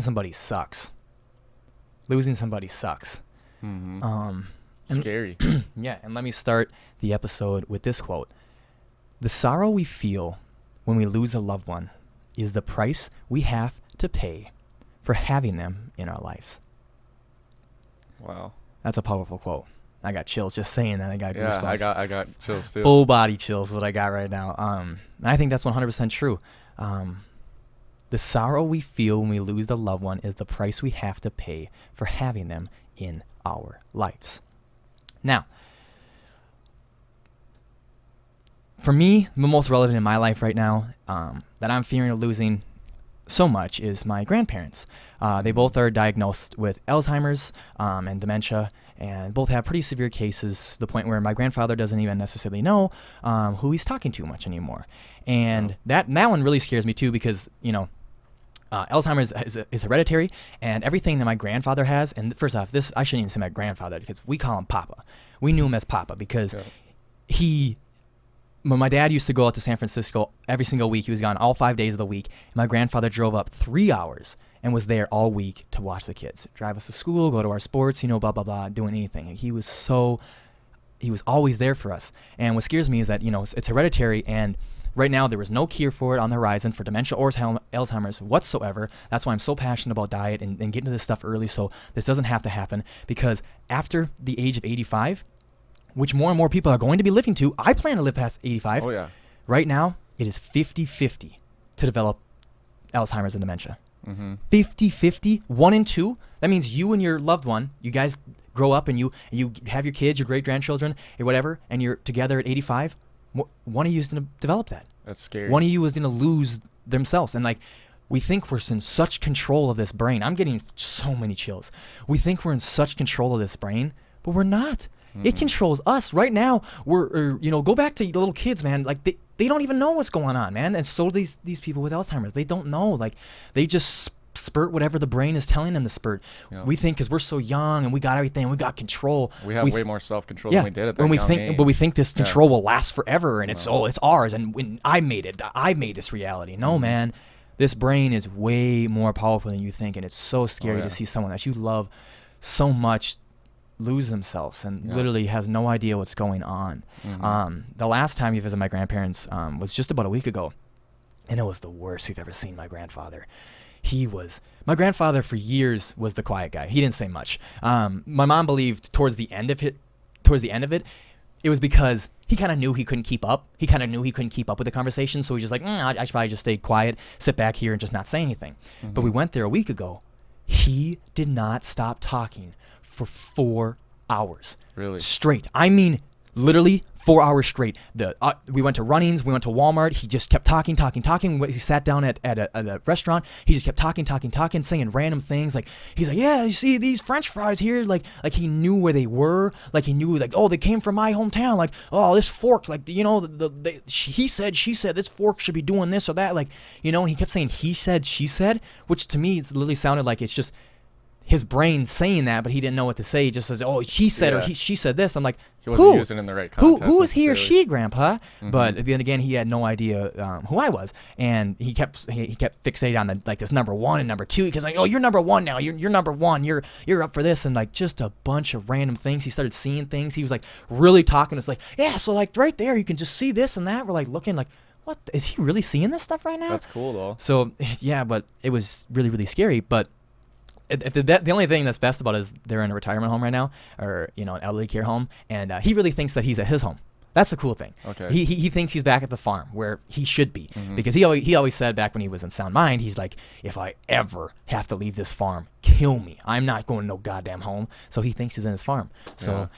somebody sucks. Losing somebody sucks. Scary. Yeah, and let me start the episode with this quote. The sorrow we feel when we lose a loved one is the price we have to pay for having them in our lives. Wow. That's a powerful quote. I got chills just saying that. I got goosebumps. Yeah, I got chills too. Full body chills is what I got right now. And I think that's 100% true. The sorrow we feel when we lose a loved one is the price we have to pay for having them in our lives. Now, for me, the most relevant in my life right now that I'm fearing of losing so much is my grandparents. They both are diagnosed with Alzheimer's and dementia, and both have pretty severe cases to the point where my grandfather doesn't even necessarily know who he's talking to much anymore. And that one really scares me too, because, Alzheimer's is hereditary, and everything that my grandfather has, and first off, I shouldn't even say my grandfather, because we call him Papa. We knew him as Papa because when my dad used to go out to San Francisco every single week, he was gone all 5 days of the week. My grandfather drove up 3 hours and was there all week to watch the kids, drive us to school, go to our sports, blah, blah, blah, doing anything. He was always there for us. And what scares me is that, it's hereditary, and right now there is no cure for it on the horizon for dementia or Alzheimer's whatsoever. That's why I'm so passionate about diet and getting to this stuff early so this doesn't have to happen, because after the age of 85, which more and more people are going to be living to, I plan to live past 85. Oh, yeah. Right now, it is 50-50 to develop Alzheimer's and dementia. 50-50, 1 in 2. That means you and your loved one, you guys grow up and you have your kids, your great-grandchildren, or whatever, and you're together at 85. One of you is going to develop that. That's scary. One of you is going to lose themselves. And we think we're in such control of this brain. I'm getting so many chills. We think we're in such control of this brain, but we're not. It controls us right now. Go back to little kids, man. They don't even know what's going on, man. And so these people with Alzheimer's, they don't know. They just spurt whatever the brain is telling them to spurt. Yeah. We think because we're so young and we got everything, we got control. We have way more self-control than we did at that young age. But we think this control will last forever, and it's ours. And when I made it, I made this reality. No, man. This brain is way more powerful than you think, and it's so scary to see someone that you love so much lose themselves and literally has no idea what's going on. The last time we visited my grandparents was just about a week ago, and it was the worst we've ever seen my grandfather. My grandfather for years was the quiet guy. He didn't say much. My mom believed towards the end of it, it was because he kind of knew he couldn't keep up. He kind of knew he couldn't keep up with the conversation, so he was just I should probably just stay quiet, sit back here, and just not say anything. But we went there a week ago. He did not stop talking for 4 hours. Really? Straight. I mean, literally 4 hours straight. We went to Runnings. We went to Walmart. He just kept talking. He sat down at a restaurant. He just kept talking, saying random things. He's like, yeah, you see these French fries here? Like he knew where they were. He knew, they came from my hometown. This fork, he said, she said, this fork should be doing this or that. And he kept saying he said, she said, which to me, it literally sounded like it's just his brain saying that, but he didn't know what to say. He just says, "Oh, he said or she said this." I'm like, he wasn't using it in the right context. Who is he or she, Grandpa? But then again, he had no idea who I was, and he kept fixated on this number 1 and number 2 because oh, you're number 1 now. You're number 1. You're up for this, and just a bunch of random things. He started seeing things. He was really talking. It's so right there, you can just see this and that. We're looking what is he really seeing this stuff right now? That's cool though. So yeah, but it was really really scary, but. If the only thing that's best about it is they're in a retirement home right now, or an elderly care home, and he really thinks that he's at his home. That's the cool thing. Okay. He thinks he's back at the farm where he should be, because he always said back when he was in sound mind, he's like, if I ever have to leave this farm, kill me. I'm not going to no goddamn home. So he thinks he's in his farm. So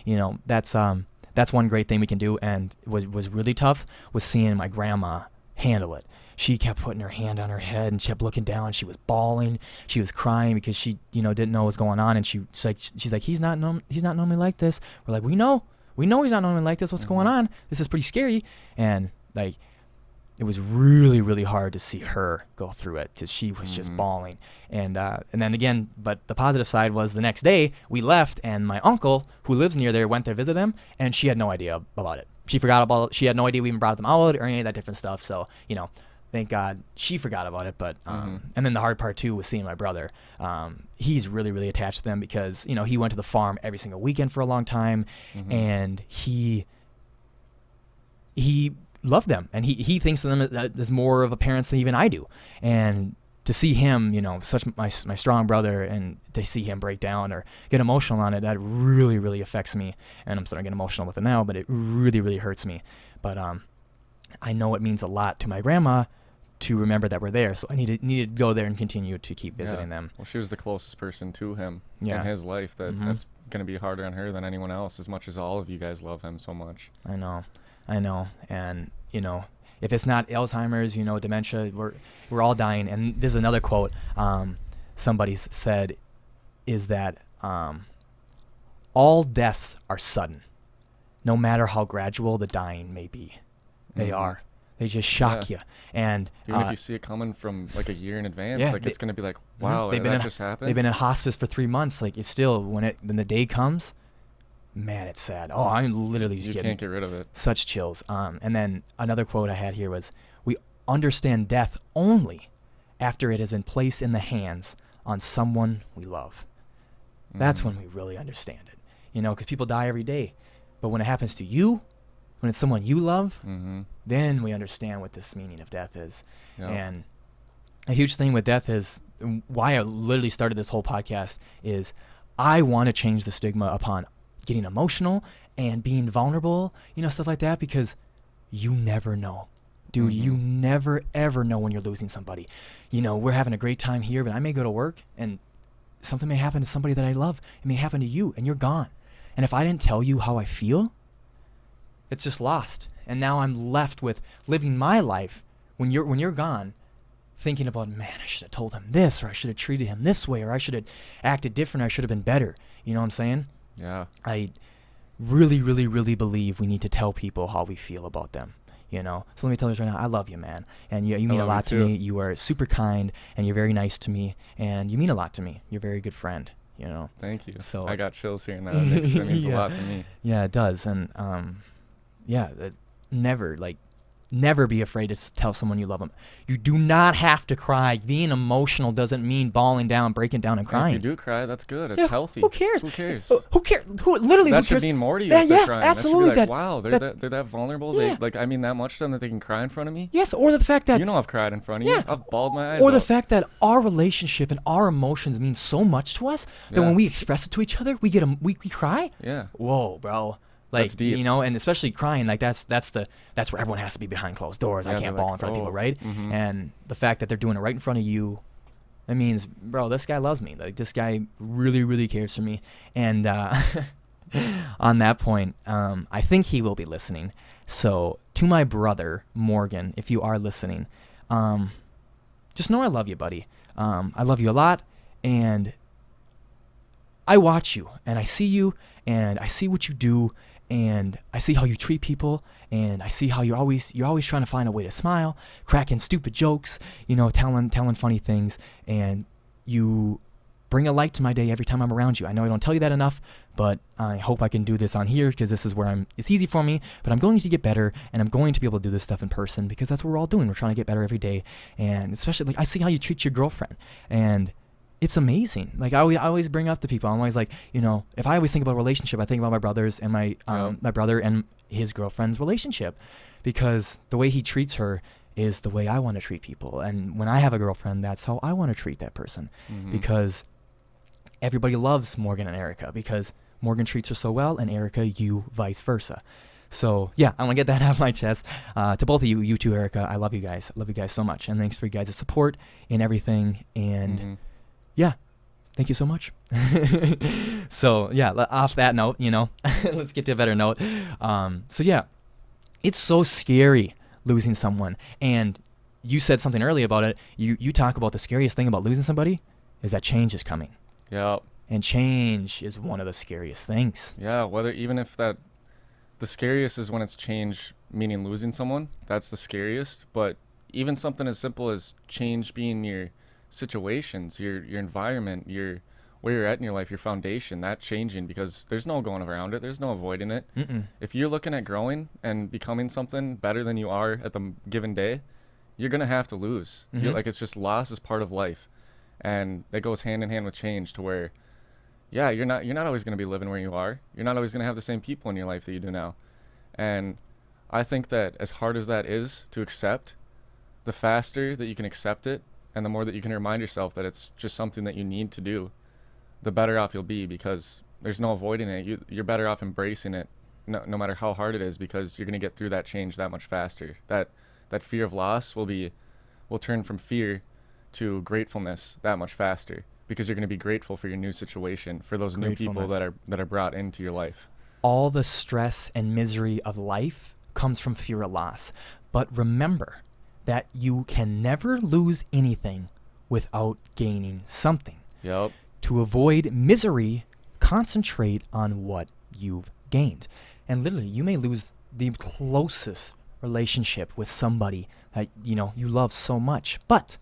that's one great thing we can do, and was really tough was seeing my grandma handle it. She kept putting her hand on her head and she kept looking down. She was bawling. She was crying because she, didn't know what was going on. And she's like, he's not normally like this. We're like, we know he's not normally like this. What's going on? This is pretty scary. And it was really, really hard to see her go through it because she was just bawling. And then again, but the positive side was the next day we left, and my uncle who lives near there went there to visit them, and she had no idea about it. She forgot about it. She had no idea we even brought them out or any of that different stuff. So, thank God she forgot about it. But and then the hard part too was seeing my brother. He's really, really attached to them because, you know, he went to the farm every single weekend for a long time, and he loved them, and he thinks of them as more of a parents than even I do. And to see him, you know, such my strong brother, and to see him break down or get emotional on it, that really, really affects me. And I'm starting to get emotional with it now, but it really, really hurts me. But I know it means a lot to my grandma to remember that we're there, so I needed to go there and continue to keep visiting them. Well, she was the closest person to him in his life. That's going to be harder on her than anyone else, as much as all of you guys love him so much. I know. And, you know, if it's not Alzheimer's, you know, dementia, we're all dying. And this is another quote somebody said, is that all deaths are sudden, no matter how gradual the dying may be. They are. They just shock you. And even if you see it coming from like a year in advance, like it's going to be like, wow, that just happened. They've been in hospice for 3 months. Like, it's still, when the day comes, man, it's sad. Oh, I'm literally just you can't get rid of it. Such chills. And then another quote I had here was, we understand death only after it has been placed in the hands on someone we love. That's when we really understand it. You know, because people die every day. But when it happens to you, when it's someone you love, then we understand what this meaning of death is. Yep. And a huge thing with death is, why I literally started this whole podcast, is I want to change the stigma upon getting emotional and being vulnerable, you know, stuff like that, because you never know. Dude, you never, ever know when you're losing somebody. You know, we're having a great time here, but I may go to work and something may happen to somebody that I love. It may happen to you, and you're gone. And if I didn't tell you how I feel, it's just lost. And now I'm left with living my life when you're gone, thinking about, man, I should have told him this, or I should have treated him this way, or I should have acted different, or I should have been better. You know what I'm saying? Yeah. I really, really, really believe we need to tell people how we feel about them. You know? So let me tell you right now, I love you, man. And you mean a lot to me. You are super kind, and you're very nice to me, and you mean a lot to me. You're a very good friend, you know? Thank you. So I got chills hearing that. That means a lot to me. Yeah, it does. And never be afraid to tell someone you love them. You do not have to cry. Being emotional doesn't mean bawling down, breaking down, and crying. If you do cry, that's good. It's healthy. Who cares? Who cares? Who cares? Literally, that who should cares? mean more to you if they're crying. Absolutely. That should be like, wow, they're that vulnerable. Yeah. I mean that much to them that they can cry in front of me. Yes, or the fact that... You know I've cried in front of you. I've bawled my eyes Or the out. fact that our relationship and our emotions mean so much to us that when we express it to each other, we cry? Yeah. Whoa, bro. Like, that's deep. You know, and especially crying, like that's where everyone has to be behind closed doors. I can't bawl in front of people, right? And the fact that they're doing it right in front of you, that means, bro, this guy loves me. Like, this guy really, really cares for me. And on that point, I think he will be listening. So to my brother, Morgan, if you are listening, just know I love you, buddy. I love you a lot, and I watch you, and I see you, and I see what you do, and I see how you treat people, and I see how you're always trying to find a way to smile, cracking stupid jokes, you know, telling funny things, and you bring a light to my day every time I'm around you. I know I don't tell you that enough, but I hope I can do this on here, because this is where it's easy for me, but I'm going to get better, and I'm going to be able to do this stuff in person, because that's what we're all doing. We're trying to get better every day, and especially, like, I see how you treat your girlfriend, and it's amazing. Like, I always bring up to people, I'm always like, you know, if I always think about a relationship, I think about my brothers and my brother and his girlfriend's relationship, because the way he treats her is the way I want to treat people. And when I have a girlfriend, that's how I want to treat that person, because everybody loves Morgan and Erica, because Morgan treats her so well, and Erica, you vice versa. So yeah, I want to get that out of my chest. To both of you too, Erica, I love you guys. I love you guys so much, and thanks for you guys' support in everything. And yeah, thank you so much. So yeah, off that note, you know, let's get to a better note. So yeah, it's so scary losing someone. And you said something earlier about it. You talk about the scariest thing about losing somebody is that change is coming. Yeah. And change is one of the scariest things. Yeah, even if the scariest is when it's change, meaning losing someone, that's the scariest. But even something as simple as change being your situations, your environment, where you're at in your life, your foundation, that changing, because there's no going around it. There's no avoiding it. If you're looking at growing and becoming something better than you are at the given day, you're going to have to lose. Mhm. Like, it's just loss is part of life. And that goes hand in hand with change, to where, yeah, you're not always going to be living where you are. You're not always going to have the same people in your life that you do now. And I think that as hard as that is to accept, the faster that you can accept it, and the more that you can remind yourself that it's just something that you need to do, the better off you'll be, because there's no avoiding it. You're better off embracing it, no matter how hard it is, because you're going to get through that change that much faster. That fear of loss will turn from fear to gratefulness that much faster, because you're going to be grateful for your new situation, for those new people that are brought into your life. All the stress and misery of life comes from fear of loss. But remember that you can never lose anything without gaining something. Yep. To avoid misery, concentrate on what you've gained. And literally, you may lose the closest relationship with somebody that you love so much. But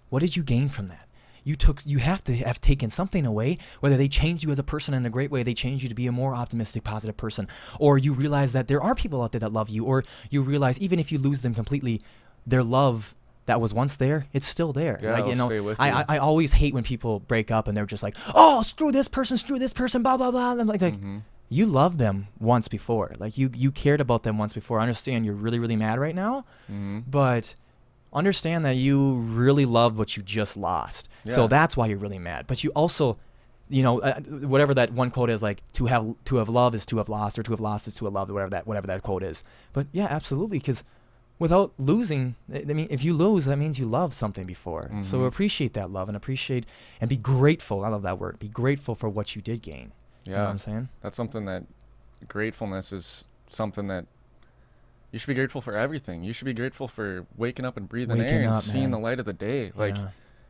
what did you gain from that? You have to have taken something away, whether they changed you as a person in a great way, they changed you to be a more optimistic, positive person, or you realize that there are people out there that love you, or you realize even if you lose them completely, their love that was once there, it's still there. Yeah, like, stay with you. I always hate when people break up and they're just like, oh, screw this person, blah, blah, blah. And I'm like, you loved them once before. Like, you cared about them once before. I understand you're really, really mad right now, but understand that you really loved what you just lost. Yeah. So that's why you're really mad. But you also, whatever that one quote is, like, to have love is to have lost, or to have lost is to have loved, whatever that quote is. But yeah, absolutely, because without losing, I mean, if you lose, that means you loved something before. So appreciate that love, and be grateful. I love that word. Be grateful for what you did gain. Yeah. You know what I'm saying? That's something that gratefulness is something that you should be grateful for. Everything. You should be grateful for waking up and breathing air and seeing the light of the day. Like,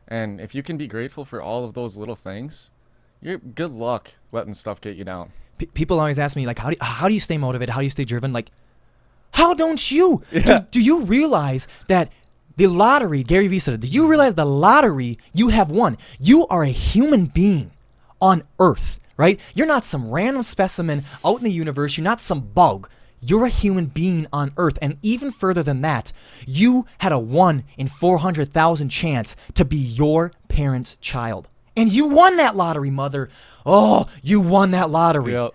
and if you can be grateful for all of those little things, you're good luck letting stuff get you down. People always ask me, like, how do you stay motivated? How do you stay driven? Like, how don't you? Yeah. Do you realize that the lottery, Gary Vee said it, do you realize the lottery you have won? You are a human being on Earth, right? You're not some random specimen out in the universe. You're not some bug. You're a human being on Earth. And even further than that, you had a 1 in 400,000 chance to be your parents' child. And you won that lottery, mother. Oh, you won that lottery. Yep.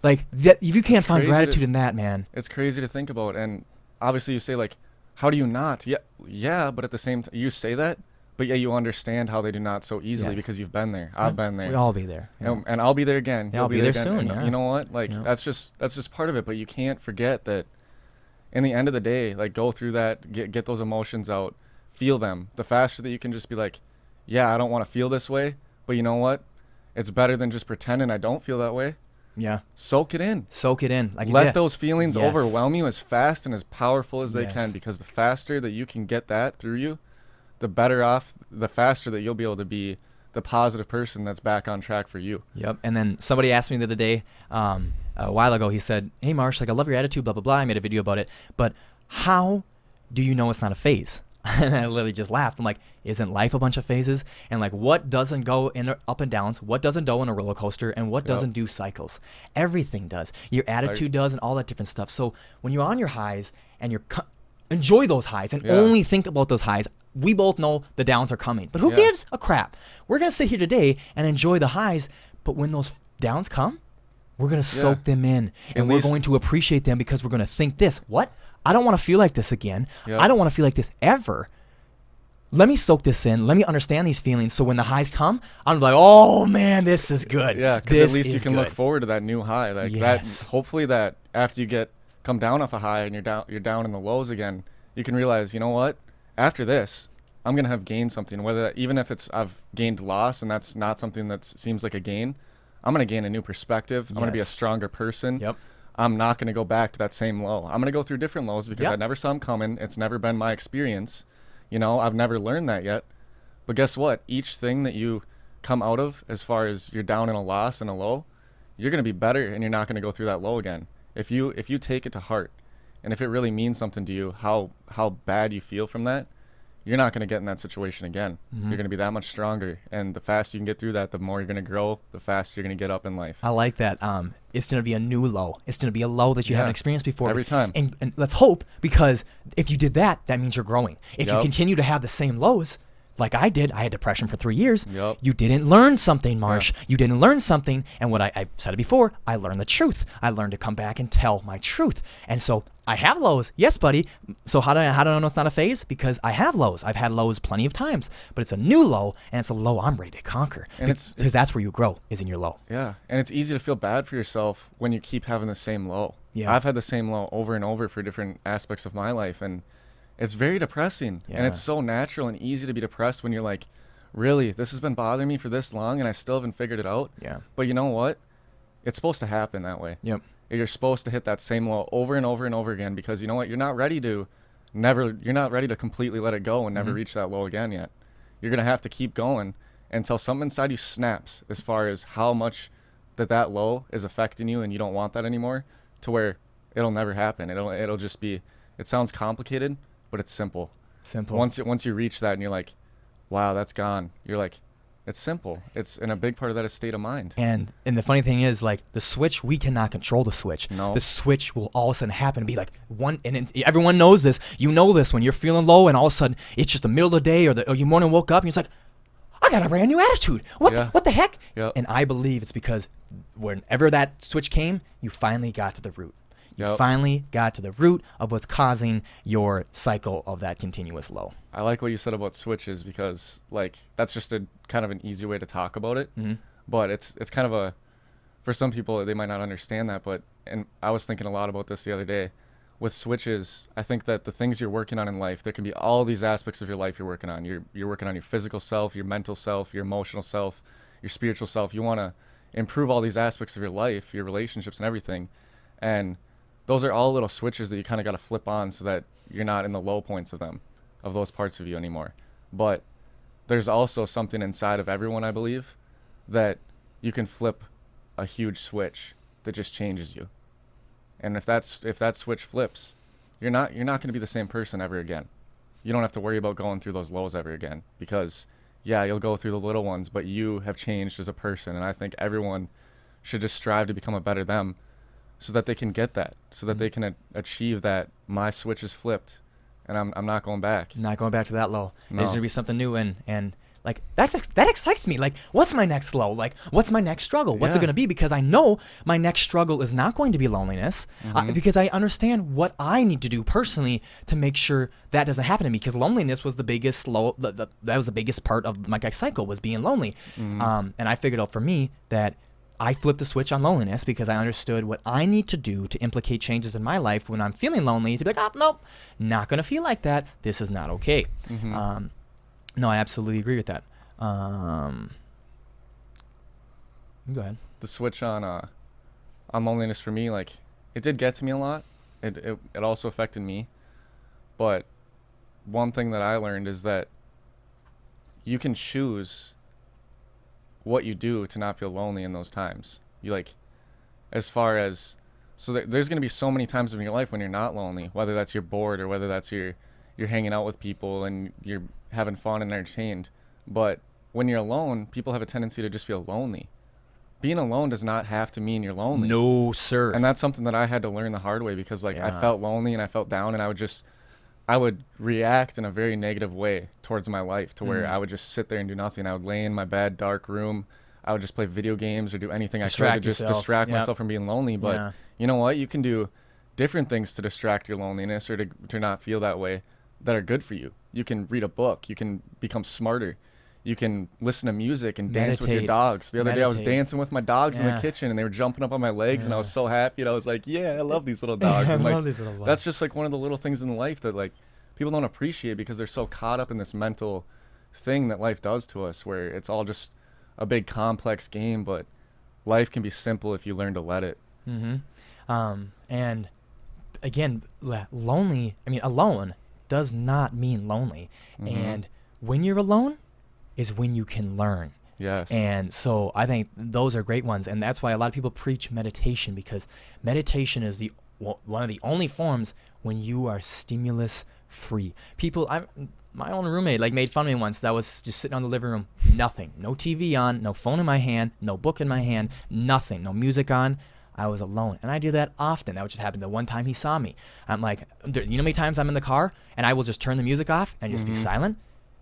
Like, that, if you can't find gratitude in that, man. It's crazy to think about. And obviously you say, like, how do you not? Yeah, but at the same time, you say that, but yeah, you understand how they do not so easily, because you've been there. I've been there. We'll all be there. Yeah. And I'll be there again. Yeah, I'll be there soon. And yeah. You know what? Like, that's just part of it. But you can't forget that in the end of the day, like, go through that, get those emotions out, feel them. The faster that you can just be like, yeah, I don't want to feel this way, but you know what? It's better than just pretending I don't feel that way. Yeah. Soak it in. Like, let those feelings overwhelm you as fast and as powerful as they can, because the faster that you can get that through you, the better off, the faster that you'll be able to be the positive person that's back on track for you. Yep. And then somebody asked me the other day, a while ago, he said, hey, Marsh, like, I love your attitude, blah, blah, blah. I made a video about it. But how do you know it's not a phase? And I literally just laughed. I'm like, isn't life a bunch of phases? And like, what doesn't go in up and downs? What doesn't go in a roller coaster? And what doesn't do cycles? Everything does. Your attitude does, and all that different stuff. So when you're on your highs and enjoy those highs and only think about those highs. We both know the downs are coming, but who gives a crap? We're going to sit here today and enjoy the highs, but when those downs come, we're going to soak them in, and we're going to appreciate them, because we're going to think this. What? I don't want to feel like this again. I don't want to feel like this ever. Let me soak this in. Let me understand these feelings, so when the highs come, I'm like, oh, man, this is good. Yeah, because at least you can look forward to that new high. Like that. Hopefully that after you come down off a high and you're down in the lows again, you can realize, you know what? After this, I'm going to have gained something, even if I've gained loss and that's not something that seems like a gain. I'm going to gain a new perspective. I'm going to be a stronger person. Yep. I'm not going to go back to that same low. I'm going to go through different lows, because I never saw them coming. It's never been my experience. I've never learned that yet. But guess what? Each thing that you come out of, as far as you're down in a loss and a low, you're going to be better, and you're not going to go through that low again. If you take it to heart, and if it really means something to you, how bad you feel from that, you're not going to get in that situation again. You're going to be that much stronger. And the faster you can get through that, the more you're going to grow, the faster you're going to get up in life. I like that. It's going to be a new low. It's going to be a low that you haven't experienced before. Every time. And let's hope, because if you did that, that means you're growing. If you continue to have the same lows, like I did, I had depression for 3 years. You didn't learn something, Marsh. You didn't learn something. And what I said it before, I learned the truth. I learned to come back and tell my truth. And so I have lows. Yes, buddy. So how do I know it's not a phase? Because I have lows. I've had lows plenty of times, but it's a new low, and it's a low I'm ready to conquer. And because that's where you grow, is in your low. Yeah. And it's easy to feel bad for yourself when you keep having the same low. Yeah. I've had the same low over and over for different aspects of my life, and it's very depressing. And it's so natural and easy to be depressed when you're like, really, this has been bothering me for this long and I still haven't figured it out. But you know what? It's supposed to happen that way. You're supposed to hit that same low over and over and over again, because you know what? You're not ready to completely let it go and never reach that low again yet. You're going to have to keep going until something inside you snaps, as far as how much that low is affecting you and you don't want that anymore, to where it'll never happen. It'll just be, it sounds complicated, but it's simple. Once you reach that and you're like, wow, that's gone, you're like, it's simple. And a big part of that is state of mind. And the funny thing is, like, the switch, we cannot control the switch. No. The switch will all of a sudden happen and be like one, and everyone knows this. You know this when you're feeling low, and all of a sudden it's just the middle of the day, or you morning woke up and you're like, I got a brand new attitude. What the heck? And I believe it's because whenever that switch came, you finally got to the root. You finally got to the root of what's causing your cycle of that continuous low. I like what you said about switches, because like that's just a kind of an easy way to talk about it. But it's kind of for some people, they might not understand that. And I was thinking a lot about this the other day. With switches, I think that the things you're working on in life, there can be all these aspects of your life you're working on. You're working on your physical self, your mental self, your emotional self, your spiritual self. You want to improve all these aspects of your life, your relationships and everything. And those are all little switches that you kind of got to flip on so that you're not in the low points of those parts of you anymore. But there's also something inside of everyone, I believe, that you can flip a huge switch that just changes you. And if that switch flips, you're not going to be the same person ever again. You don't have to worry about going through those lows ever again, because you'll go through the little ones, but you have changed as a person. And I think everyone should just strive to become a better them, so that they can get that, so that they can achieve that. My switch is flipped, and I'm not going back. Not going back to that low. No. There's gonna be something new, and like that excites me. Like, what's my next low? Like, what's my next struggle? What's it gonna be? Because I know my next struggle is not going to be loneliness, because I understand what I need to do personally to make sure that doesn't happen to me. Because loneliness was the biggest that was the biggest part of my cycle, was being lonely. And I figured out for me that I flipped the switch on loneliness because I understood what I need to do to implicate changes in my life when I'm feeling lonely, to be like, oh, nope, not going to feel like that. This is not okay. No, I absolutely agree with that. Go ahead. The switch on loneliness for me, like, it did get to me a lot. It also affected me. But one thing that I learned is that you can choose what you do to not feel lonely in those times. You like, as far as, so there's going to be so many times in your life when you're not lonely, whether that's you're bored or whether that's you're hanging out with people and you're having fun and entertained. But when you're alone, people have a tendency to just feel lonely. Being alone does not have to mean you're lonely. No, sir. And that's something that I had to learn the hard way, because like I felt lonely and I felt down, and I would react in a very negative way towards my life, to where I would just sit there and do nothing. I would lay in my bed, dark room. I would just play video games or do anything I could to just distract myself from being lonely. But you know what? You can do different things to distract your loneliness, or to not feel that way, that are good for you. You can read a book. You can become smarter. You can listen to music and dance with your dogs. The other day I was dancing with my dogs in the kitchen, and they were jumping up on my legs, and I was so happy. And I was like, yeah, I love these little dogs. And like, that's just like one of the little things in life that like people don't appreciate, because they're so caught up in this mental thing that life does to us, where it's all just a big complex game. But life can be simple if you learn to let it. And again, alone does not mean lonely. And when you're alone is when you can learn. Yes. And so I think those are great ones. And that's why a lot of people preach meditation, because meditation is one of the only forms when you are stimulus free. People, my own roommate like made fun of me once. I was just sitting on the living room, nothing, no TV on, no phone in my hand, no book in my hand, nothing, no music on. I was alone, and I do that often. That would just happen the one time he saw me. I'm like, you know how many times I'm in the car and I will just turn the music off and just be silent?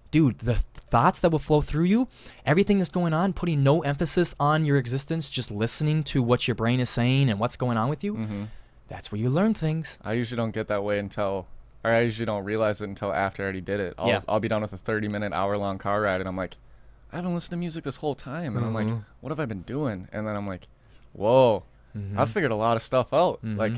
Dude, the thoughts that will flow through you, everything that's going on, putting no emphasis on your existence, just listening to what your brain is saying and what's going on with you, that's where you learn things. I usually don't get that way I usually don't realize it until after I already did it. I'll be done with a 30-minute, hour-long car ride, and I'm like, I haven't listened to music this whole time. And I'm like, what have I been doing? And then I'm like, whoa, I figured a lot of stuff out. Like,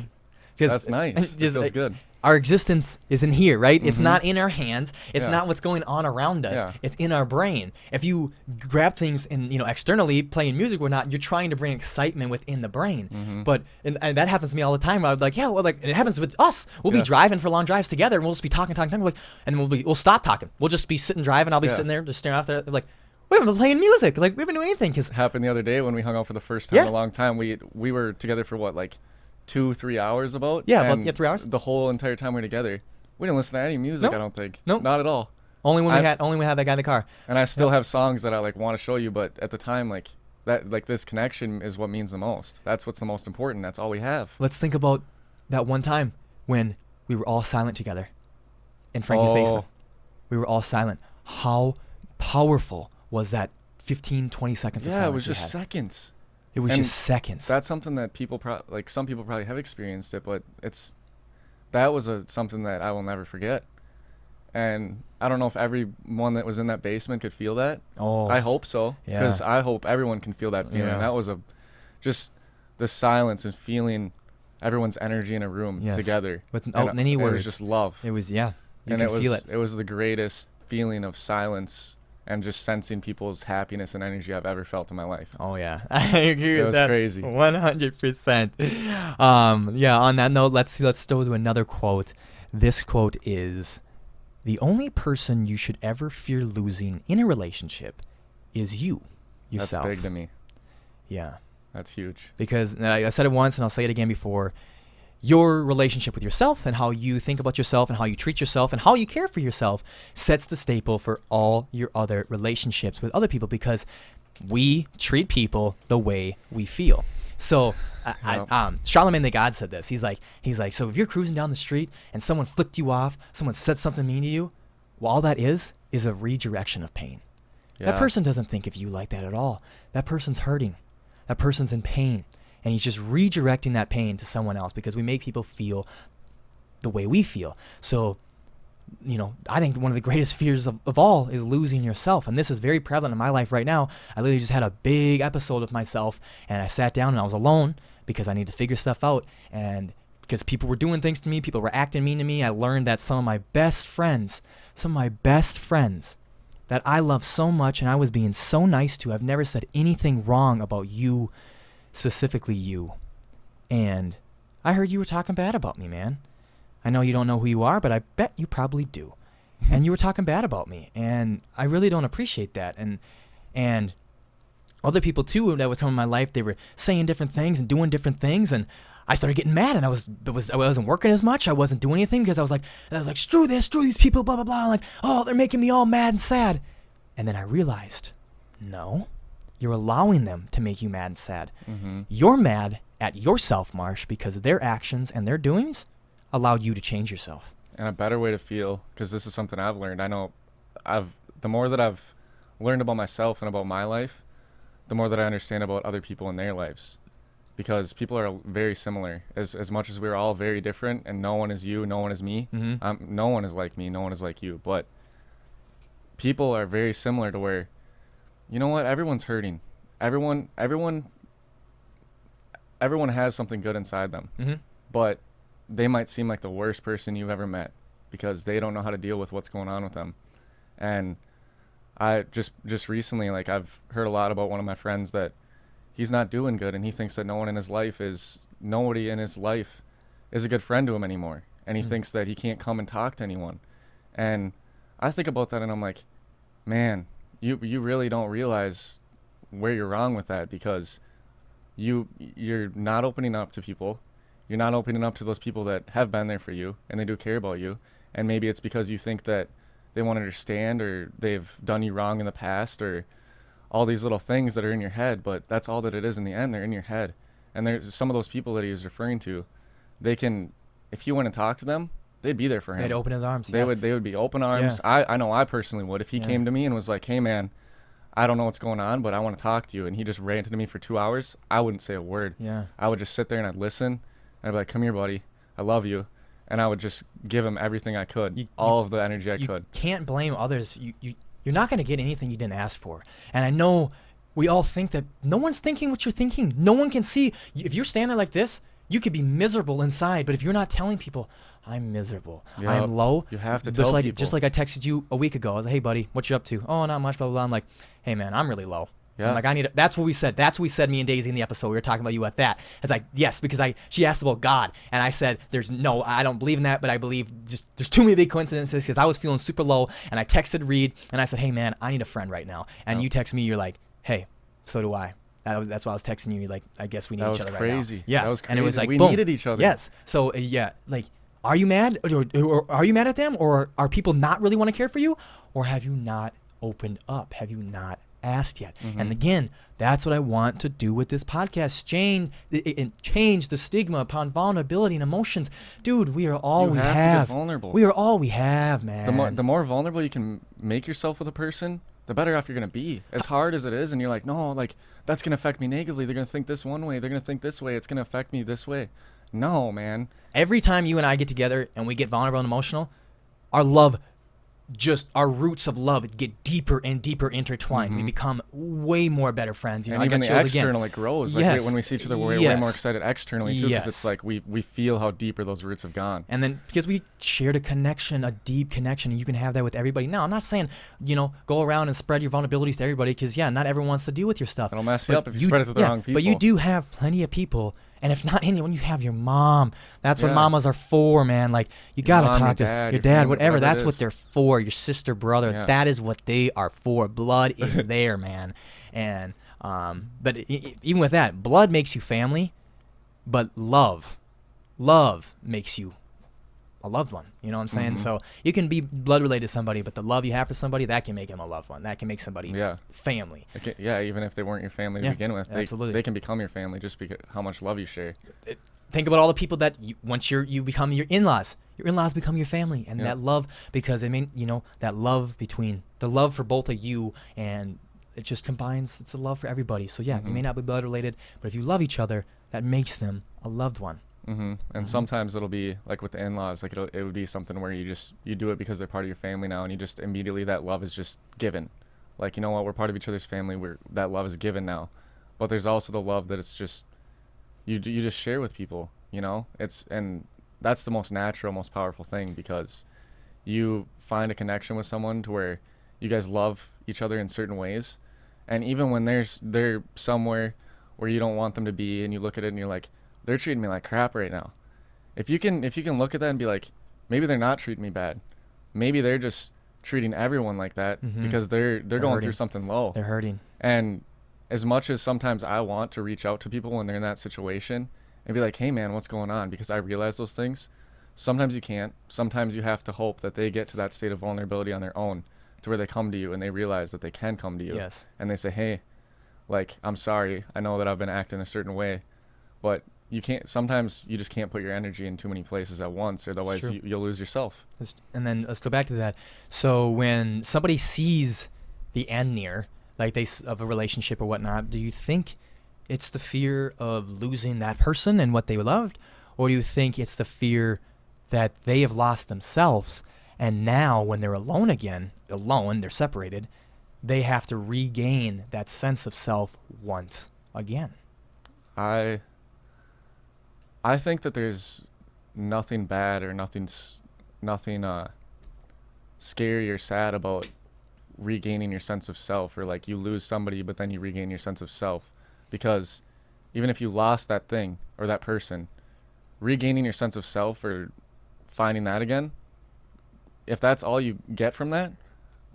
that's nice. It feels good. Our existence is in here, right? It's not in our hands. It's not what's going on around us. Yeah. It's in our brain. If you grab things and externally, playing music or not, you're trying to bring excitement within the brain. But and that happens to me all the time. I was like, it happens with us. We'll be driving for long drives together, and we'll just be talking, like, and we'll stop talking. We'll just be sitting driving. I'll be sitting there just staring off there, like, we haven't been playing music. Like, we haven't been doing anything. Cause it happened the other day when we hung out for the first time in a long time. We were together for what, like 2-3 hours about? Yeah, about 3 hours. The whole entire time we were together, we didn't listen to any music. I don't think. Nope. Not at all. Only when we had that guy in the car. And I still have songs that I like want to show you, but at the time, like that, like this connection is what means the most. That's what's the most important. That's all we have. Let's think about that one time when we were all silent together in Frankie's basement. We were all silent. How powerful was that 15-20 seconds of silence? Yeah, it was just seconds. It was just seconds. That's something that some people probably have experienced it, but that was something that I will never forget. And I don't know if everyone that was in that basement could feel that. Oh, I hope so, because I hope everyone can feel that feeling. Yeah. That was just the silence and feeling everyone's energy in a room together without any words. It was just love. It was you can feel it. It was the greatest feeling of silence and just sensing people's happiness and energy I've ever felt in my life. Oh yeah, I agree with that. It was crazy. 100%. On that note, let's go to another quote. This quote is, "The only person you should ever fear losing in a relationship is you, yourself." That's big to me. Yeah. That's huge. Because I said it once and I'll say it again before. Your relationship with yourself and how you think about yourself and how you treat yourself and how you care for yourself sets the staple for all your other relationships with other people, because we treat people the way we feel. So Charlemagne the God said this. He's like, so if you're cruising down the street and someone flicked you off, someone said something mean to you, well, all that is a redirection of pain. Yeah. That person doesn't think of you like that at all. That person's hurting. That person's in pain. And he's just redirecting that pain to someone else, because we make people feel the way we feel. So, I think one of the greatest fears of all is losing yourself. And this is very prevalent in my life right now. I literally just had a big episode with myself, and I sat down and I was alone because I need to figure stuff out. And because people were doing things to me, people were acting mean to me, I learned that some of my best friends that I love so much and I was being so nice to, I've never said anything wrong about you, specifically you. And I heard you were talking bad about me, man. I know you don't know who you are, but I bet you probably do. And you were talking bad about me, and I really don't appreciate that. And other people too that was coming in my life, they were saying different things and doing different things, and I started getting mad, and I wasn't working as much. I wasn't doing anything because I was like, screw these people, blah blah blah. I'm like, oh, they're making me all mad and sad. And then I realized, no. You're allowing them to make you mad and sad. Mm-hmm. You're mad at yourself, Marsh, because their actions and their doings allowed you to change yourself. And a better way to feel, because this is something I've learned. I know the more that I've learned about myself and about my life, the more that I understand about other people in their lives. Because people are very similar. As much as we're all very different, and no one is you, no one is me. Mm-hmm. No one is like me, no one is like you. But people are very similar to where, you know what? Everyone's hurting. Everyone has something good inside them. Mm-hmm. But they might seem like the worst person you've ever met because they don't know how to deal with what's going on with them. And I just recently, like, I've heard a lot about one of my friends that he's not doing good, and he thinks that nobody in his life is a good friend to him anymore. And he thinks that he can't come and talk to anyone. And I think about that and I'm like, man, you really don't realize where you're wrong with that, because you're not opening up to people. You're not opening up to those people that have been there for you and they do care about you. And maybe it's because you think that they won't understand, or they've done you wrong in the past, or all these little things that are in your head. But that's all that it is in the end. They're in your head. And there's some of those people that he was referring to, they can, if you went and talked to them, they'd be there for him. They'd open his arms. They would be open arms. I know I personally would. If he came to me and was like, hey man, I don't know what's going on, but I want to talk to you, and he just ranted to me for 2 hours, I wouldn't say a word. Yeah. I would just sit there and I'd listen, and I'd be like, come here, buddy, I love you. And I would just give him everything I could, all of the energy I could. You can't blame others. You're not going to get anything you didn't ask for. And I know we all think that no one's thinking what you're thinking. No one can see. If you're standing there like this, you could be miserable inside. But if you're not telling people, I'm miserable, I'm low. You have to tell people. Just like I texted you a week ago. I was like, hey, buddy, what you up to? Oh, not much, blah, blah, blah. I'm like, hey, man, I'm really low. Yeah. I'm like, that's what we said. That's what we said, me and Daisy, in the episode. We were talking about you at that. It's like, yes, because she asked about God. And I said, I don't believe in that, but I believe just there's too many big coincidences, because I was feeling super low. And I texted Reed and I said, hey, man, I need a friend right now. And you text me, you're like, hey, so do I. That's why I was texting you. You're like, I guess we need each other right now. That was crazy. Yeah. That was crazy. And it was like, we boom. needed each other. Yes. So, like, are you mad? Or are you mad at them? Or are people not really want to care for you? Or have you not opened up? Have you not asked yet? Mm-hmm. And again, that's what I want to do with this podcast. Change the stigma upon vulnerability and emotions. Dude, we are all we have. You have to get vulnerable. We are all we have, man. The more vulnerable you can make yourself with a person, the better off you're going to be. As hard as it is, and you're like, no, like, that's going to affect me negatively. They're going to think this one way. They're going to think this way. It's going to affect me this way. No, man. Every time you and I get together and we get vulnerable and emotional, our roots of love get deeper and deeper intertwined. Mm-hmm. We become way more better friends. And even the external, it grows. Like when we see each other, we're way more excited externally too, because it's like we feel how deeper those roots have gone. And then because we shared a connection, a deep connection, and you can have that with everybody. Now, I'm not saying, go around and spread your vulnerabilities to everybody, because not everyone wants to deal with your stuff. It'll mess you up if you spread it to the wrong people. But you do have plenty of people. And if not anyone, you have your mom. That's what mamas are for, man. Like, you got to talk to your dad, whatever. That's what they're for. Your sister, brother. Yeah. That is what they are for. Blood is there, man. And but even with that, blood makes you family, but love makes you a loved one. You know what I'm saying? Mm-hmm. So you can be blood related to somebody, but the love you have for somebody, that can make them a loved one. That can make somebody family. Even if they weren't your family to begin with, they can become your family just because how much love you share. Think about all the people that once you become your in-laws become your family, and that love, because that love between the love for both of you, and it just combines. It's a love for everybody. So you may not be blood related, but if you love each other, that makes them a loved one. Mm-hmm. And sometimes it'll be like with the in-laws, like it would be something where you do it because they're part of your family now, and you just immediately, that love is just given. Like, you know what, we're part of each other's family, that love is given now. But there's also the love that it's just you just share with people, and that's the most natural, most powerful thing, because you find a connection with someone to where you guys love each other in certain ways, and even when they're somewhere where you don't want them to be, and you look at it and you're like, they're treating me like crap right now. If you can look at that and be like, maybe they're not treating me bad. Maybe they're just treating everyone like that because they're going hurting. through something low. They're hurting. And as much as sometimes I want to reach out to people when they're in that situation and be like, hey man, what's going on? Because I realize those things. Sometimes you can't. Sometimes you have to hope that they get to that state of vulnerability on their own, to where they come to you and they realize that they can come to you. Yes. And they say, hey, like, I'm sorry. I know that I've been acting a certain way, but sometimes you just can't put your energy in too many places at once, or otherwise you'll lose yourself. And then let's go back to that. So when somebody sees the end near, like of a relationship or whatnot, do you think it's the fear of losing that person and what they loved? Or do you think it's the fear that they have lost themselves, and now when they're they're separated, they have to regain that sense of self once again? I think that there's nothing bad or nothing scary or sad about regaining your sense of self, or like you lose somebody but then you regain your sense of self, because even if you lost that thing or that person, regaining your sense of self or finding that again, if that's all you get from that,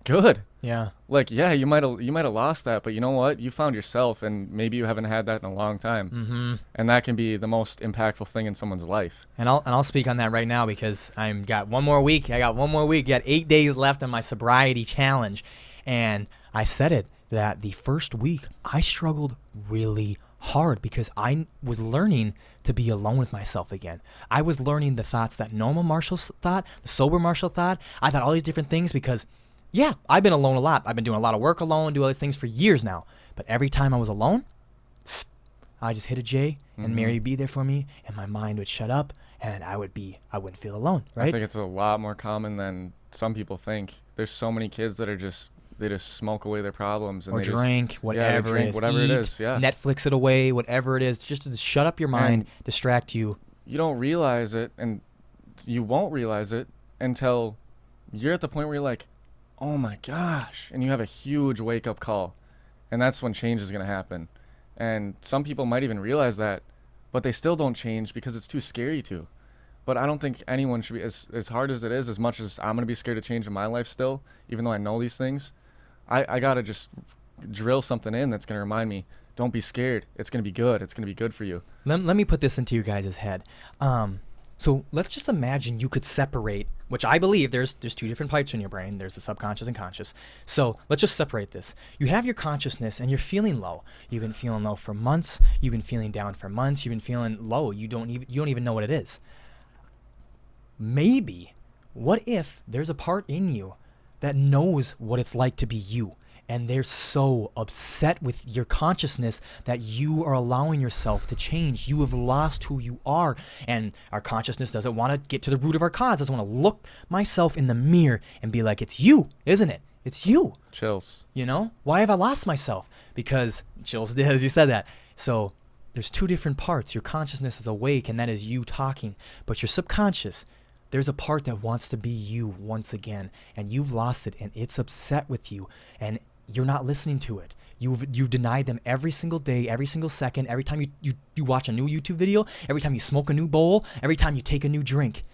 good. Yeah. Like, yeah, you might have lost that, but you know what? You found yourself, and maybe you haven't had that in a long time. Mm-hmm. And that can be the most impactful thing in someone's life. And I'll speak on that right now because I've got one more week. I got 8 days left on my sobriety challenge. And I said it that the first week I struggled really hard because I was learning to be alone with myself again. I was learning the thoughts that normal Marshall thought, the sober Marshall thought. I thought all these different things because, yeah, I've been alone a lot. I've been doing a lot of work alone, do all these things for years now. But every time I was alone, I just hit a J and Mary would be there for me and my mind would shut up and I wouldn't feel alone, right? I think it's a lot more common than some people think. There's so many kids that are they just smoke away their problems and or they drink, just, whatever, drink, it is, whatever eat, it is, yeah. Netflix it away, whatever it is, just to shut up your mind, And distract you. you don't realize it, and you won't realize it until you're at the point where you're like, oh my gosh, and you have a huge wake-up call, and that's when change is going to happen. And some people might even realize that, but they still don't change because it's too scary to. But I don't think anyone should be, as hard as it is, as much as I'm going to be scared to change in my life still, even though I know these things, I got to just drill something in that's going to remind me, don't be scared. It's going to be good. It's going to be good for you. Let me put this into your guys' head. So let's just imagine you could separate, which I believe there's two different pipes in your brain. There's the subconscious and conscious. So let's just separate this. You have your consciousness and you're feeling low. You've been feeling low for months. You've been feeling down for months. You've been feeling low. You don't even know what it is. Maybe, what if there's a part in you that knows what it's like to be you, and they're so upset with your consciousness that you are allowing yourself to change. You have lost who you are, and our consciousness doesn't want to get to the root of our cause. Doesn't want to look myself in the mirror and be like, it's you, isn't it? It's you. Chills. You know? Why have I lost myself? Because chills did, as you said that. So there's two different parts. Your consciousness is awake, and that is you talking, but your subconscious, there's a part that wants to be you once again, and you've lost it, and it's upset with you, and you're not listening to it. You've denied them every single day, every single second, every time you watch a new YouTube video, every time you smoke a new bowl, every time you take a new drink.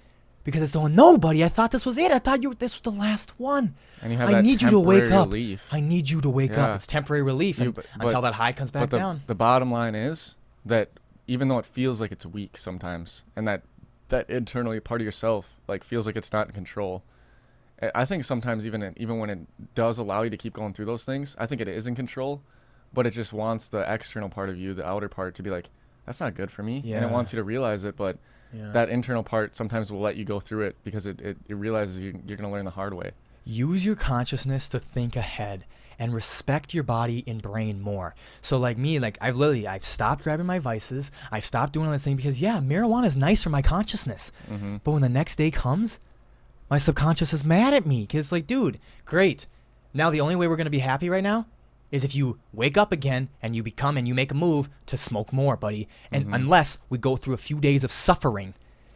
Because it's going, no, buddy, I thought this was it. I thought this was the last one. And you have I need you to wake up. relief. I need you to wake up. It's temporary relief until that high comes back down. The bottom line is that even though it feels like it's weak sometimes, and that internally part of yourself like feels like it's not in control, I think sometimes even when it does allow you to keep going through those things, I think it is in control, but it just wants the external part of you, the outer part, to be like, that's not good for me. And it wants you to realize it, but that internal part sometimes will let you go through it because it realizes you're going to learn the hard way. Use your consciousness to think ahead and respect your body and brain more. So like me, like I've stopped grabbing my vices. I've stopped doing all that thing because marijuana is nice for my consciousness. But when the next day comes, my subconscious is mad at me because it's like, dude, great. Now the only way we're going to be happy right now is if you wake up again and you make a move to smoke more, buddy. And unless we go through a few days of suffering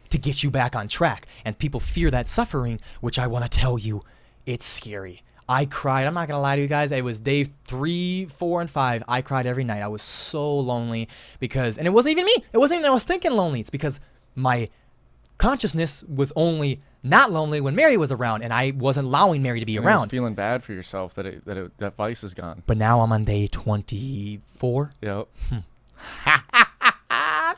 to get you back on track. And people fear that suffering, which I want to tell you, it's scary. I cried. I'm not going to lie to you guys. It was day 3, 4, and 5. I cried every night. I was so lonely and it wasn't even me. It wasn't even I was thinking lonely. It's because my consciousness was only not lonely when Mary was around, and I wasn't allowing Mary to be around. I was feeling bad for yourself that vice is gone. But now I'm on day 24. Yep.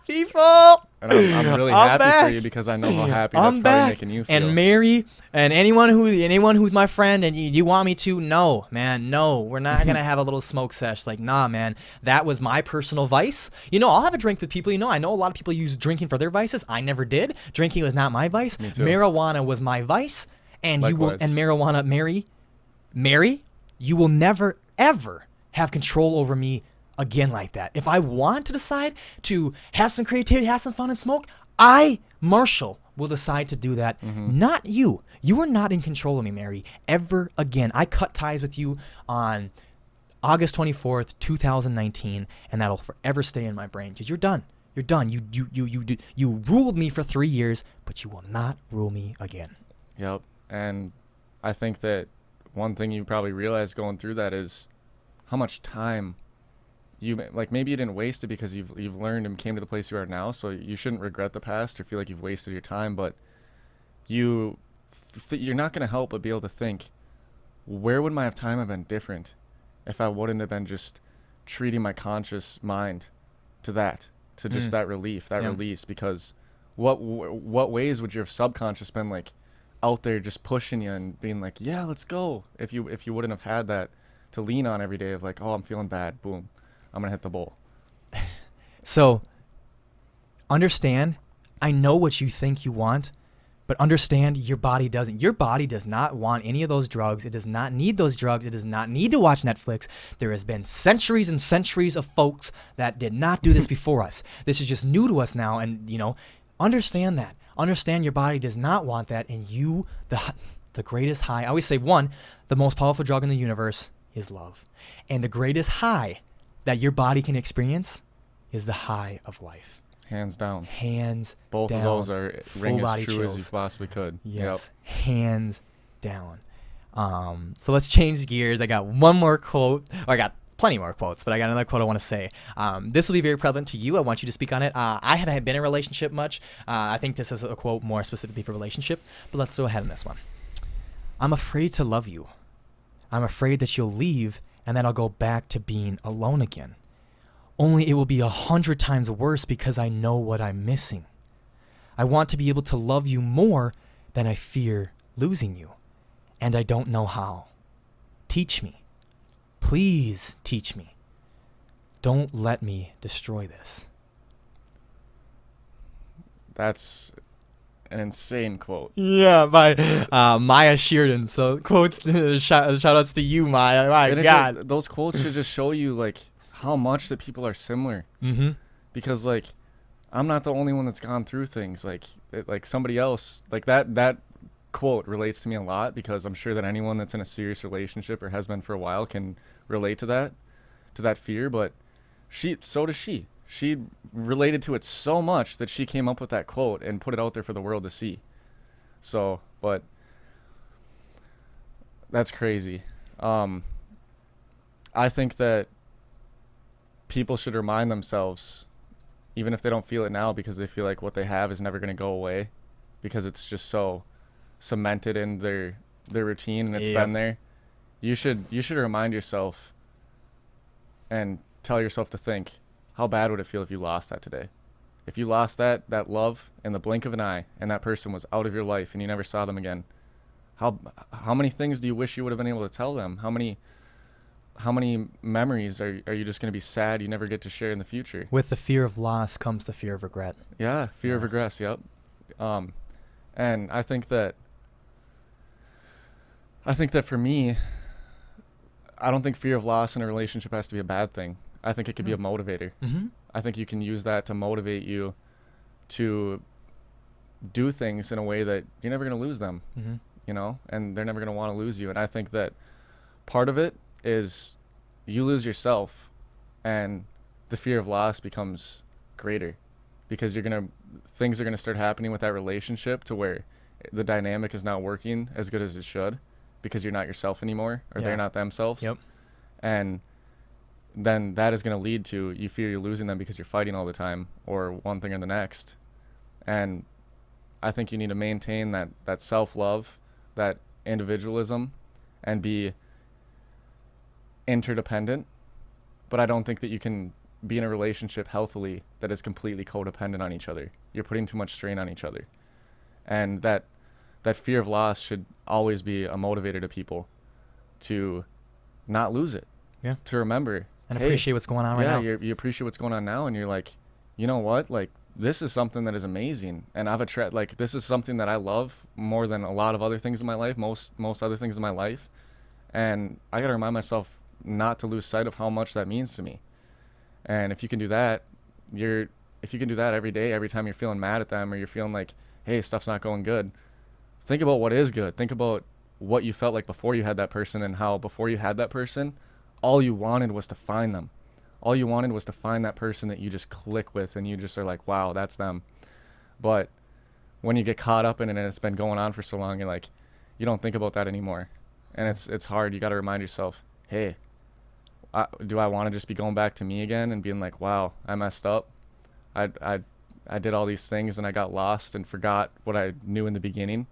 People. And I'm really happy for you because I know how happy that's probably making you feel. And Mary and anyone who's my friend and you want me to, no, man, no, we're not going to have a little smoke sesh. Like, nah, man, that was my personal vice. I'll have a drink with people. I know a lot of people use drinking for their vices. I never did. Drinking was not my vice. Me too. Marijuana was my vice. And Likewise. Marijuana, Mary, you will never, ever have control over me again like that. If I want to decide to have some creativity, have some fun and smoke, Marshall, will decide to do that. Not you. You are not in control of me, Mary, ever again. I cut ties with you on August 24th, 2019, and that'll forever stay in my brain because you're done. You're done. You ruled me for 3 years, but you will not rule me again. Yep. And I think that one thing you probably realized going through that is how much time maybe you didn't waste it because you've learned and came to the place you are now, so you shouldn't regret the past or feel like you've wasted your time, but you're not going to help but be able to think, where would my time have been different if I wouldn't have been just treating my conscious mind to that, to just that relief, that release? Because what ways would your subconscious been like out there just pushing you and being like, yeah, let's go, if you wouldn't have had that to lean on every day of like, oh, I'm feeling bad, boom, I'm gonna hit the bowl. So understand, I know what you think you want, but understand your body doesn't. Your body does not want any of those drugs. It does not need those drugs. It does not need to watch Netflix. There has been centuries and centuries of folks that did not do this before us. This is just new to us now, and understand that. Understand your body does not want that, and you, the greatest high. I always say the most powerful drug in the universe is love, and the greatest high that your body can experience is the high of life. Hands down. Hands Both down. of those are ring as true chills. as you possibly could. Yes, hands down. So let's change gears. I got one more quote. Or I got plenty more quotes, but I got another quote I want to say. This will be very prevalent to you. I want you to speak on it. I haven't been in a relationship much. I think this is a quote more specifically for relationship, but let's go ahead on this one. I'm afraid to love you. I'm afraid that you'll leave and then I'll go back to being alone again. Only it will be 100 times worse because I know what I'm missing. I want to be able to love you more than I fear losing you, and I don't know how. Teach me. Please teach me. Don't let me destroy this. That's an insane quote. Yeah, by Maya Sheardon. So quotes, shout outs to you, Maya. My God. Those quotes should just show you like how much that people are similar. Mm-hmm. Because like, I'm not the only one that's gone through things like somebody else. Like that quote relates to me a lot, because I'm sure that anyone that's in a serious relationship or has been for a while can relate to that fear. But so does she. She related to it so much that she came up with that quote and put it out there for the world to see. So, but that's crazy. I think that people should remind themselves, even if they don't feel it now, because they feel like what they have is never going to go away, because it's just so cemented in their routine and it's been there. You should remind yourself and tell yourself to think, how bad would it feel if you lost that today? If you lost that love in the blink of an eye and that person was out of your life and you never saw them again, how many things do you wish you would have been able to tell them? How many memories are you just going to be sad you never get to share in the future? With the fear of loss comes the fear of regret. Yeah, fear of regret, yep. And I think that for me, I don't think fear of loss in a relationship has to be a bad thing. I think it could be a motivator. Mm-hmm. I think you can use that to motivate you to do things in a way that you're never going to lose them, and they're never going to want to lose you. And I think that part of it is you lose yourself and the fear of loss becomes greater, because things are going to start happening with that relationship to where the dynamic is not working as good as it should, because you're not yourself anymore, or they're not themselves. Yep. And then that is going to lead to you fear you're losing them because you're fighting all the time, or one thing or the next. And I think you need to maintain that self-love, that individualism, and be interdependent. But I don't think that you can be in a relationship healthily that is completely codependent on each other. You're putting too much strain on each other. And that fear of loss should always be a motivator to people to not lose it. Yeah. To remember. And appreciate what's going on right now. Yeah, you appreciate what's going on now, and you're like, you know what? Like, this is something that is amazing, and this is something that I love more than a lot of other things in my life, most other things in my life. And I got to remind myself not to lose sight of how much that means to me. And if you can do that, every day, every time you're feeling mad at them, or you're feeling like, hey, stuff's not going good, think about what is good. Think about what you felt like before you had that person, and how before you had that person, all you wanted was to find them. All you wanted was to find that person that you just click with, and you just are like, wow, that's them. But when you get caught up in it and it's been going on for so long, you're like, you don't think about that anymore. And it's hard. You got to remind yourself, hey, do I want to just be going back to me again and being like, wow, I messed up. I did all these things and I got lost and forgot what I knew in the beginning.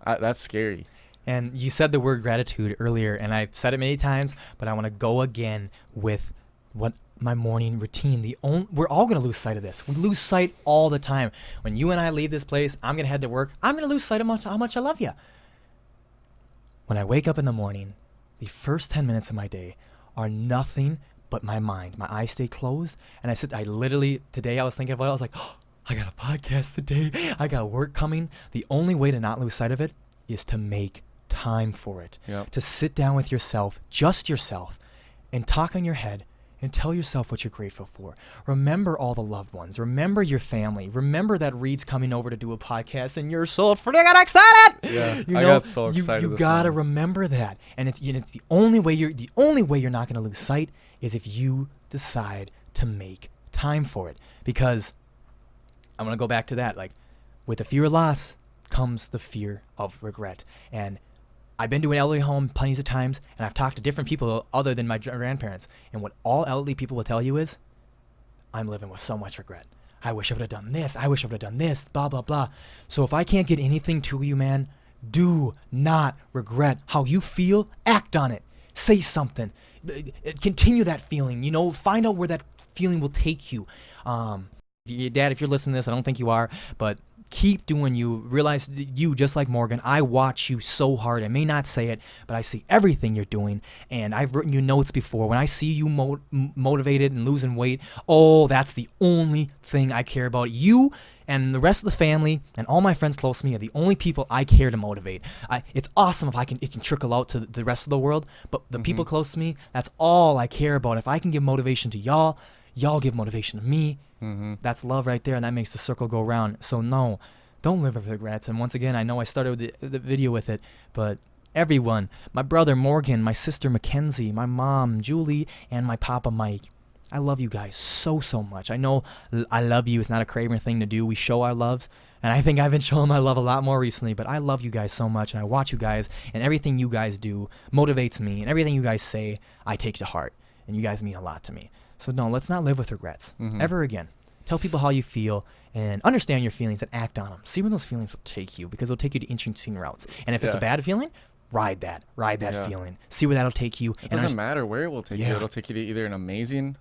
That's scary. And you said the word gratitude earlier, and I've said it many times, but I want to go again with what my morning routine. We're all going to lose sight of this. We lose sight all the time. When you and I leave this place, I'm going to head to work. I'm going to lose sight of how much I love you. When I wake up in the morning, the first 10 minutes of my day are nothing but my mind. My eyes stay closed, and today I was thinking about it. I was like, oh, I got a podcast today. I got work coming. The only way to not lose sight of it is to make time for it. Yep. To sit down with yourself, just yourself, and talk in your head and tell yourself what you're grateful for. Remember all the loved ones. Remember your family. Remember that Reed's coming over to do a podcast and you're so freaking excited. Yeah, I got so excited. You gotta remember that. And it's the only way you're not gonna lose sight is if you decide to make time for it. Because I'm gonna go back to that. Like, with the fear of loss comes the fear of regret. And I've been to an elderly home plenty of times, and I've talked to different people other than my grandparents. And what all elderly people will tell you is, I'm living with so much regret. I wish I would have done this. I wish I would have done this, blah, blah, blah. So if I can't get anything to you, man, do not regret how you feel. Act on it. Say something. Continue that feeling. Find out where that feeling will take you. Dad, if you're listening to this, I don't think you are, but keep doing you. Realize you, just like Morgan, I watch you so hard. I may not say it, but I see everything you're doing, and I've written you notes before. When I see you motivated and losing weight, that's the only thing I care about. You and the rest of the family and all my friends close to me are the only people I care to motivate. It's awesome if it can trickle out to the rest of the world, but the people close to me, that's all I care about. If I can give motivation to y'all give motivation to me. That's love right there, and that makes the circle go round. So no, don't live with regrets. And once again, I know I started the video with it, but everyone, my brother Morgan, my sister Mackenzie, my mom Julie, and my papa Mike, I love you guys so much. I know I love you. It's not a Kramer thing to do. We show our loves, and I think I've been showing my love a lot more recently, but I love you guys so much, and I watch you guys, and everything you guys do motivates me, and everything you guys say I take to heart, and you guys mean a lot to me. So no, let's not live with regrets ever again. Tell people how you feel and understand your feelings and act on them. See where those feelings will take you, because they'll take you to interesting routes. And if it's a bad feeling, ride that feeling. See where that'll take you. It doesn't matter where it will take you. It'll take you to either an amazing,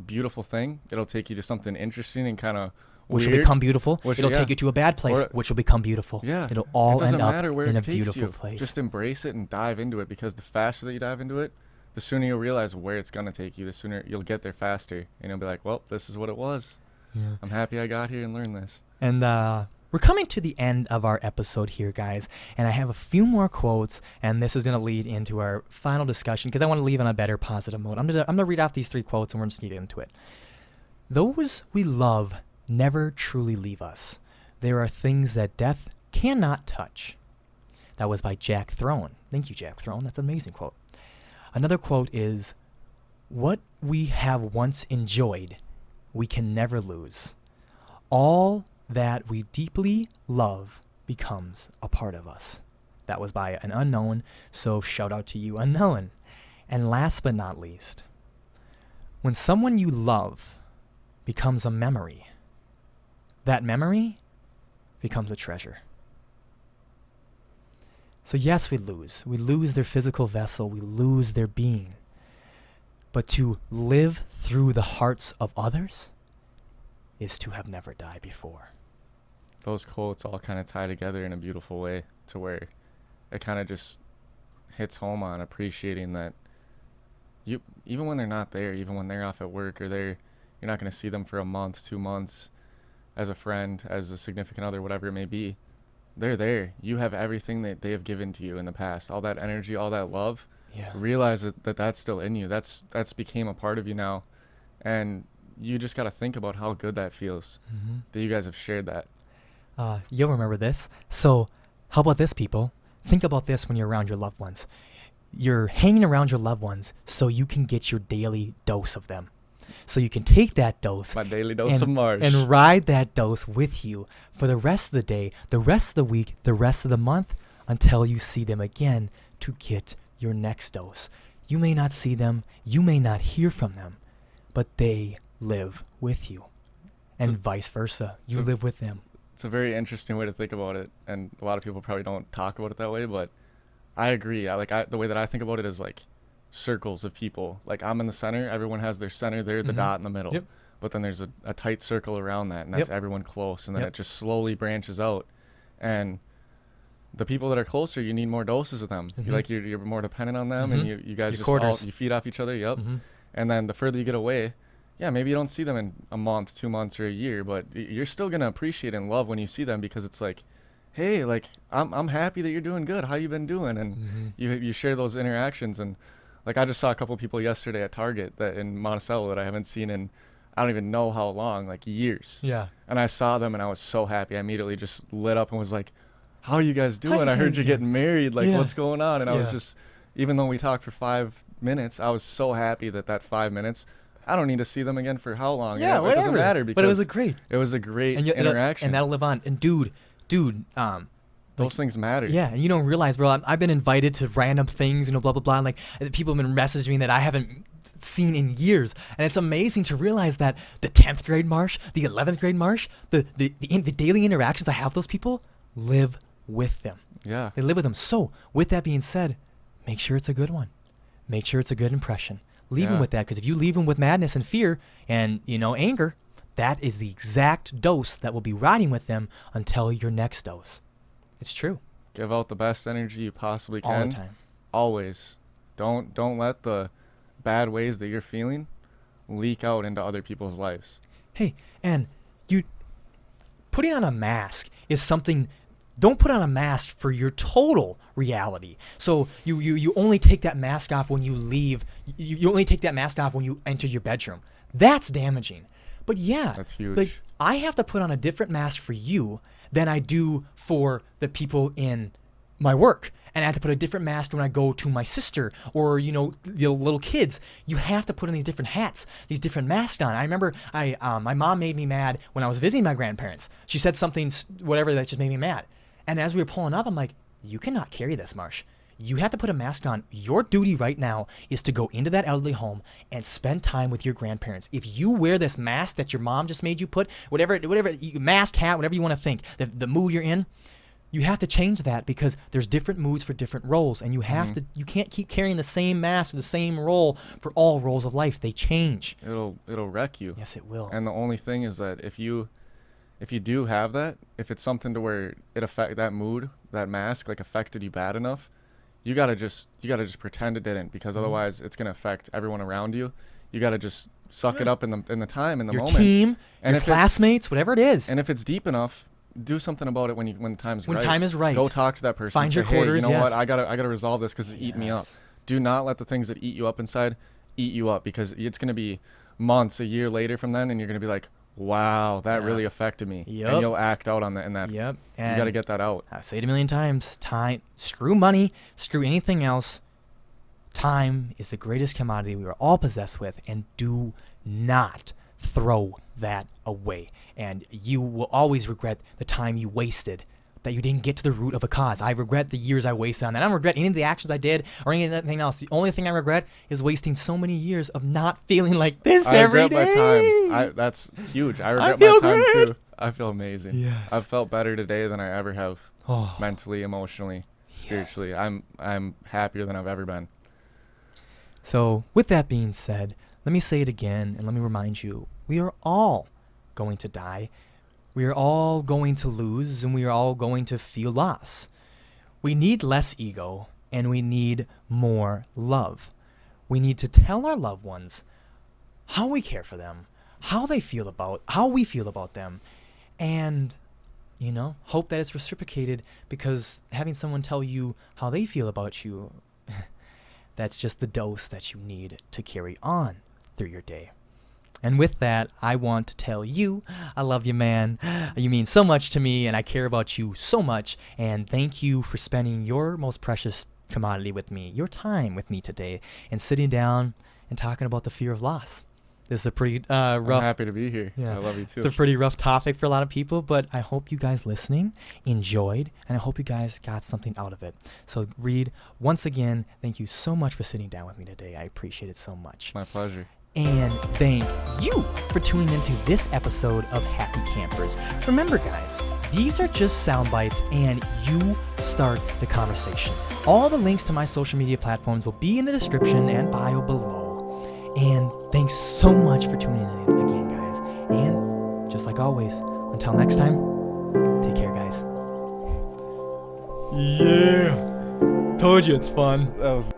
beautiful thing. It'll take you to something interesting and kind of which will become beautiful. It'll take you to a bad place, which will become beautiful. Yeah. It'll all end up in a takes beautiful you. place. Just embrace it and dive into it, because the faster that you dive into it, the sooner you'll realize where it's going to take you. The sooner you'll get there faster. And you'll be like, well, this is what it was. Yeah. I'm happy I got here and learned this. And we're coming to the end of our episode here, guys. And I have a few more quotes, and this is going to lead into our final discussion, because I want to leave on a better positive note. I'm gonna read off these 3 quotes, and we're just going to get into it. Those we love never truly leave us. There are things that death cannot touch. That was by Jack Throne. Thank you, Jack Throne. That's an amazing quote. Another quote is, what we have once enjoyed, we can never lose. All that we deeply love becomes a part of us. That was by an unknown, so shout out to you, unknown. And last but not least, when someone you love becomes a memory, that memory becomes a treasure. So yes, we lose. We lose their physical vessel. We lose their being. But to live through the hearts of others is to have never died before. Those quotes all kind of tie together in a beautiful way, to where it kind of just hits home on appreciating that you, even when they're not there, even when they're off at work, or you're not going to see them for a month, 2 months, as a friend, as a significant other, whatever it may be. They're there. You have everything that they have given to you in the past. All that energy, all that love. Yeah. Realize that that's still in you. That's became a part of you now. And you just got to think about how good that feels that you guys have shared that. You'll remember this. So how about this, people? Think about this when you're around your loved ones. You're hanging around your loved ones so you can get your daily dose of them. So you can take that dose, my daily dose of Marsh, and ride that dose with you for the rest of the day, the rest of the week, the rest of the month, until you see them again to get your next dose. You may not see them, you may not hear from them, but they live with you, and vice versa. You live with them. It's a very interesting way to think about it, and a lot of people probably don't talk about it that way, but I agree. The way that I think about it is like circles of people. Like I'm in the center. Everyone has their center. They're the dot in the middle. Yep. But then there's a tight circle around that, and that's everyone close. And then it just slowly branches out. And the people that are closer, you need more doses of them. You're more dependent on them, and you guys you feed off each other. Yep. And then the further you get away, yeah, maybe you don't see them in a month, 2 months, or a year, but you're still gonna appreciate and love when you see them, because it's like, hey, like I'm happy that you're doing good. How you been doing? And you share those interactions. And like I just saw a couple people yesterday at Target that in Monticello that I haven't seen in I don't even know how long, like years. Yeah. And I saw them and I was so happy. I immediately just lit up and was like, how are you guys doing? I heard you're getting married. Like, what's going on? And I was just, even though we talked for 5 minutes, I was so happy that 5 minutes, I don't need to see them again for how long. Yeah, it doesn't matter, because but it was a great interaction. And that'll live on. And dude, those things matter. Yeah, and you don't realize, bro, I've been invited to random things, blah, blah, blah. And like people have been messaging me that I haven't seen in years. And it's amazing to realize that the 10th grade Marsh, the 11th grade Marsh, the daily interactions I have with those people live with them. Yeah. They live with them. So with that being said, make sure it's a good one. Make sure it's a good impression. Leave them with that, because if you leave them with madness and fear and, anger, that is the exact dose that will be riding with them until your next dose. It's true. Give out the best energy you possibly can. All the time. Always. Don't let the bad ways that you're feeling leak out into other people's lives. Hey, and putting on a mask is something. Don't put on a mask for your total reality. So you only take that mask off when you leave. You only take that mask off when you enter your bedroom. That's damaging. But yeah, that's huge. Like I have to put on a different mask for you than I do for the people in my work. And I have to put a different mask when I go to my sister or, the little kids. You have to put on these different hats, these different masks on. I remember my mom made me mad when I was visiting my grandparents. She said something, whatever, that just made me mad. And as we were pulling up, I'm like, you cannot carry this, Marsh. You have to put a mask on. Your duty right now is to go into that elderly home and spend time with your grandparents. If you wear this mask that your mom just made you put, whatever mask, hat, whatever you want to think, the mood you're in, you have to change that, because there's different moods for different roles, and you can't keep carrying the same mask or the same role for all roles of life. They change. It'll wreck you. Yes, it will. And the only thing is that if you do have that, if it's something to where that mood, that mask, like affected you bad enough, you gotta just pretend it didn't, because otherwise it's gonna affect everyone around you. You gotta just suck it up in the time, in the moment. Your team, and your classmates, whatever it is. And if it's deep enough, do something about it when time's right. When time is right. Go talk to that person. Find your quarters. Hey, you know what? I gotta resolve this because it's eating me up. Do not let the things that eat you up inside eat you up, because it's gonna be months, a year later from then, and you're gonna be like, wow, that really affected me. Yep. And you'll act out on that. Yep. And you got to get that out. I say it a million times. Time, screw money, screw anything else. Time is the greatest commodity we are all possessed with, and do not throw that away. And you will always regret the time you wasted, that you didn't get to the root of a cause. I regret the years I wasted on that. I don't regret any of the actions I did or anything else. The only thing I regret is wasting so many years of not feeling like this every day. I regret my time. That's huge. I regret my time too. I feel amazing. Yes. I've felt better today than I ever have, mentally, emotionally, spiritually. I'm happier than I've ever been. So with that being said, let me say it again, and let me remind you, we are all going to die. We are all going to lose, and we are all going to feel loss. We need less ego, and we need more love. We need to tell our loved ones how we care for them, how we feel about them, and, hope that it's reciprocated, because having someone tell you how they feel about you, that's just the dose that you need to carry on through your day. And with that, I want to tell you, I love you, man. You mean so much to me, and I care about you so much. And thank you for spending your most precious commodity with me, your time with me today, and sitting down and talking about the fear of loss. This is a pretty rough... I'm happy to be here. Yeah. I love you too. It's a pretty rough topic for a lot of people, but I hope you guys listening enjoyed, and I hope you guys got something out of it. So, Reed, once again, thank you so much for sitting down with me today. I appreciate it so much. My pleasure. And thank you for tuning into this episode of Happy Campers. Remember, guys, these are just sound bites and you start the conversation. All the links to my social media platforms will be in the description and bio below. And thanks so much for tuning in again, guys. And just like always, until next time, take care, guys. Yeah. Told you it's fun. That was